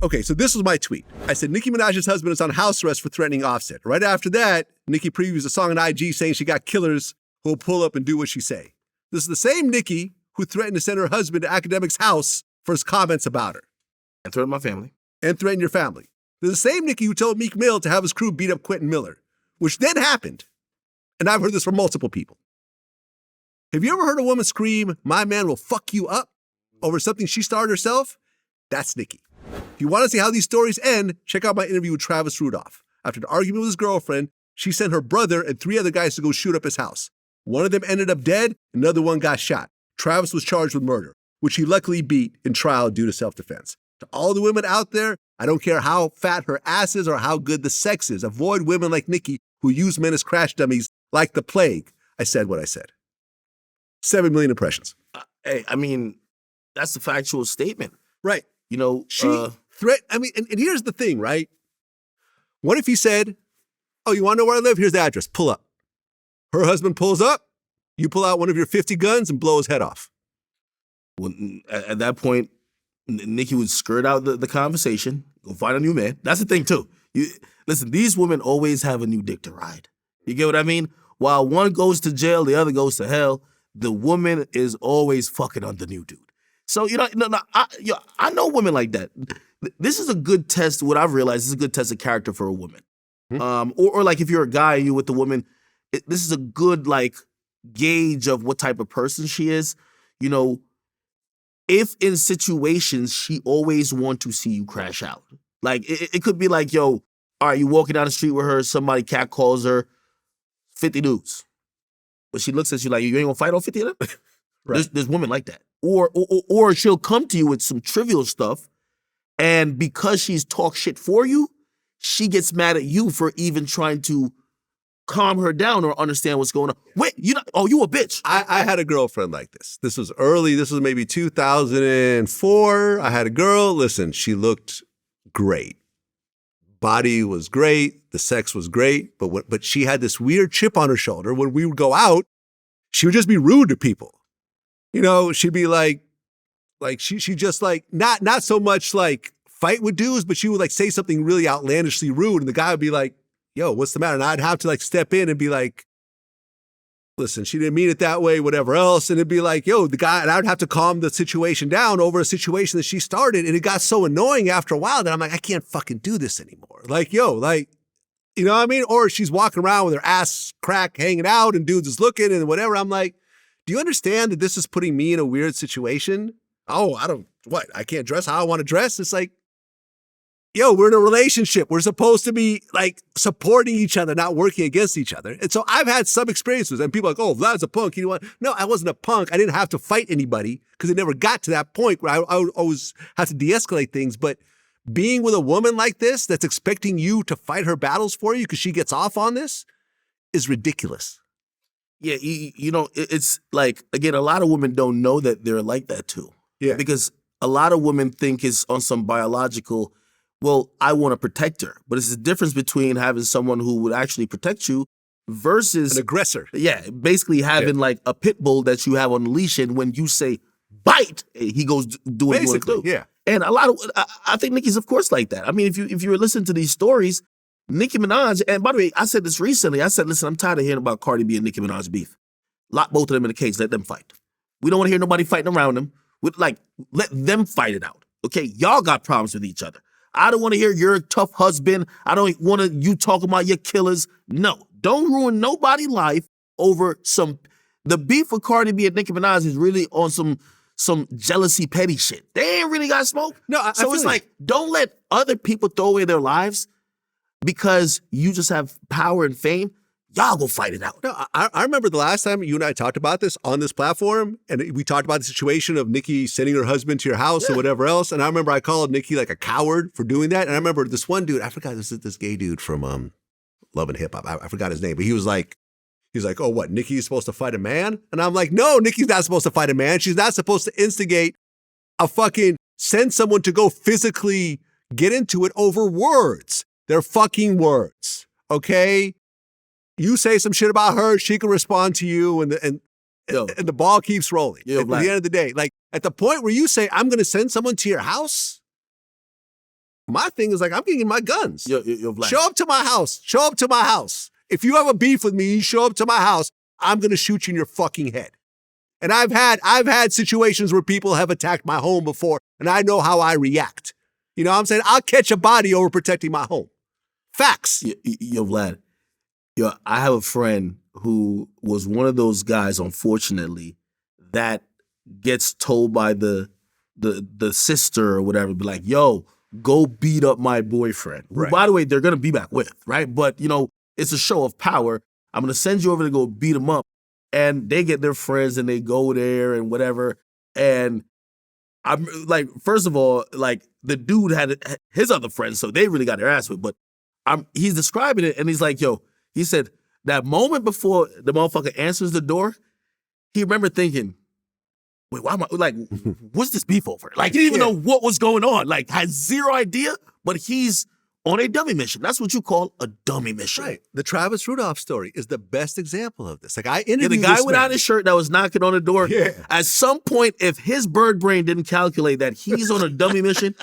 Okay, so this was my tweet. I said, Nicki Minaj's husband is on house arrest for threatening Offset. Right after that, Nicki previews a song on IG saying she got killers who will pull up and do what she say. This is the same Nicki who threatened to send her husband to Akademiks' house for his comments about her. And threaten my family. And threaten your family. This is the same Nicki who told Meek Mill to have his crew beat up Quentin Miller, which then happened. And I've heard this from multiple people. Have you ever heard a woman scream, my man will fuck you up over something she started herself? That's Nicki. If you want to see how these stories end, check out my interview with Travis Rudolph. After an argument with his girlfriend, she sent her brother and 3 other guys to go shoot up his house. One of them ended up dead, another one got shot. Travis was charged with murder, which he luckily beat in trial due to self-defense. To all the women out there, I don't care how fat her ass is or how good the sex is. Avoid women like Nicki who use men as crash dummies like the plague. I said what I said. 7 million impressions. Hey, I mean, that's the factual statement. Right. You know, and here's the thing, right? What if he said, oh, you want to know where I live? Here's the address. Pull up. Her husband pulls up. You pull out one of your 50 guns and blow his head off. Well, at that point, Nicki would skirt out the conversation, go find a new man. That's the thing, too. Listen, these women always have a new dick to ride. You get what I mean? While one goes to jail, the other goes to hell, the woman is always fucking on the new dude. So, I know women like that. This is a good test. What I've realized is a good test of character for a woman. Mm-hmm. Or like if you're a guy and you're with the woman, this is a good like gauge of what type of person she is. You know, if in situations she always want to see you crash out. Like it could be like, yo, all right, you walking down the street with her, somebody cat calls her 50 dudes. But she looks at you like, you ain't gonna fight all 50 of them? Right. There's women like that. Or she'll come to you with some trivial stuff, and because she's talk shit for you, she gets mad at you for even trying to calm her down or understand what's going on. Wait, you a bitch. I had a girlfriend like this. This was maybe 2004. I had a girl, listen, she looked great. Body was great, the sex was great, but she had this weird chip on her shoulder. When we would go out, she would just be rude to people. You know, she'd be like she just like, not so much like fight with dudes, but she would like say something really outlandishly rude, and the guy would be like, yo, what's the matter? And I'd have to like step in and be like, listen, she didn't mean it that way, whatever else. And it'd be like, yo, and I would have to calm the situation down over a situation that she started. And it got so annoying after a while that I'm like, I can't fucking do this anymore. Like, yo, like, you know what I mean? Or she's walking around with her ass crack hanging out and dudes is looking and whatever. I'm like, do you understand that this is putting me in a weird situation? Oh, I can't dress how I want to dress. It's like, yo, we're in a relationship. We're supposed to be like supporting each other, not working against each other. And so I've had some experiences and people are like, oh, Vlad's a punk. You know what? No, I wasn't a punk. I didn't have to fight anybody because it never got to that point where I would always have to de-escalate things. But being with a woman like this that's expecting you to fight her battles for you because she gets off on this is ridiculous. Yeah, it's like, again, a lot of women don't know that they're like that too. Yeah. Because a lot of women think it's on some biological, well, I want to protect her. But it's the difference between having someone who would actually protect you versus an aggressor. Yeah, basically having like a pit bull that you have on a leash, and when you say bite, he goes do what he wants to do. Yeah. And I think Nicki's of course like that. I mean, if you were listening to these stories, Nicki Minaj, and by the way, I said this recently. I said, listen, I'm tired of hearing about Cardi B and Nicki Minaj beef. Lock both of them in a cage. Let them fight. We don't want to hear nobody fighting around them. Let them fight it out. Okay, y'all got problems with each other. I don't want to hear you're a tough husband. I don't want you talking about your killers. No, don't ruin nobody's life over the beef with Cardi B and Nicki Minaj is really on some jealousy, petty shit. They ain't really got smoke. No, so it's like, don't let other people throw away their lives because you just have power and fame. Y'all go fight it out. No, I remember the last time you and I talked about this on this platform, and we talked about the situation of Nicki sending her husband to your house or whatever else. And I remember I called Nicki like a coward for doing that. And I remember this one dude, I forgot, this gay dude from Love and Hip Hop. I forgot his name, but he was like, oh, what, Nicki is supposed to fight a man? And I'm like, no, Nicki's not supposed to fight a man. She's not supposed to instigate send someone to go physically get into it over words. They're fucking words, okay? You say some shit about her, she can respond to you, and the ball keeps rolling. At the end of the day, like at the point where you say, I'm going to send someone to your house, My thing is like, I'm getting my guns. Yo, Vlad. Show up to my house. Show up to my house. If you have a beef with me, you show up to my house, I'm going to shoot you in your fucking head. And I've had situations where people have attacked my home before, and I know how I react. You know what I'm saying? I'll catch a body over protecting my home. Facts. Yo, Vlad. Yo, I have a friend who was one of those guys, unfortunately, that gets told by the sister or whatever, be like, yo, go beat up my boyfriend. Right. Who, by the way, they're going to be back with, right? But, you know, it's a show of power. I'm going to send you over to go beat him up. And they get their friends and they go there and whatever. And I'm like, first of all, like the dude had his other friends, so they really got their ass whipped. But he's describing it and he's like, yo, he said that moment before the motherfucker answers the door, he remember thinking, wait, why am I, like, what's this beef over? Like, he didn't even know what was going on. Like, had zero idea, but he's on a dummy mission. That's what you call a dummy mission. Right. The Travis Rudolph story is the best example of this. Like, I interviewed the guy this without man. his shirt that was knocking on the door. Yeah. At some point, if his bird brain didn't calculate that he's on a dummy mission,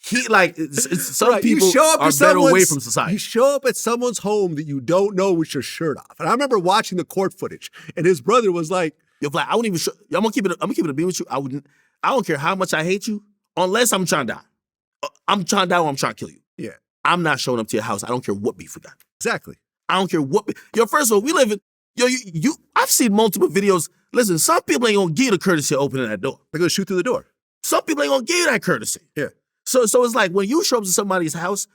he like some people are better away from society. You show up at someone's home that you don't know with your shirt off. And I remember watching the court footage, and his brother was like, "Yo, Vlad, I wouldn't even. I'm gonna keep it a beat with you. I don't care how much I hate you, unless I'm trying to die. I'm trying to die or I'm trying to kill you. Yeah. I'm not showing up to your house. I don't care what beef we got. Exactly. I don't care what. Yo, first of all, we live in. Yo, you. I've seen multiple videos. Listen, some people ain't gonna give you the courtesy of opening that door. They're gonna shoot through the door. Some people ain't gonna give you that courtesy. Yeah. So it's like when you show up to somebody's house,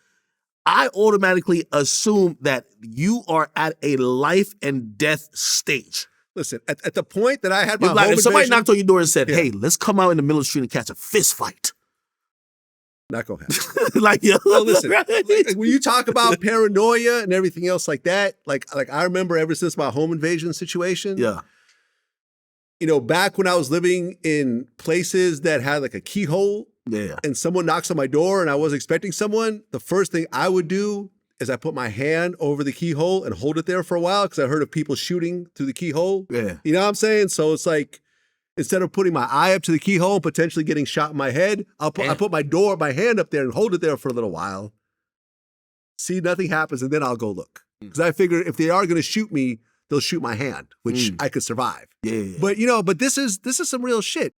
I automatically assume that you are at a life and death stage. Listen, at the point that I had my home if somebody invasion, knocked on your door and said, "Hey, let's come out in the middle of the street and catch a fist fight." Not gonna happen. Like, yo, well, listen, like, when you talk about paranoia and everything else like that, like I remember ever since my home invasion situation. Yeah. You know, back when I was living in places that had like a keyhole, and someone knocks on my door and I was expecting someone, the first thing I would do is I put my hand over the keyhole and hold it there for a while because I heard of people shooting through the keyhole. Yeah. You know what I'm saying? So it's like, instead of putting my eye up to the keyhole and potentially getting shot in my head, I put my hand up there and hold it there for a little while. See, nothing happens, and then I'll go look. Because I figure if they are going to shoot me, they'll shoot my hand, which I could survive. Yeah. But this is some real shit.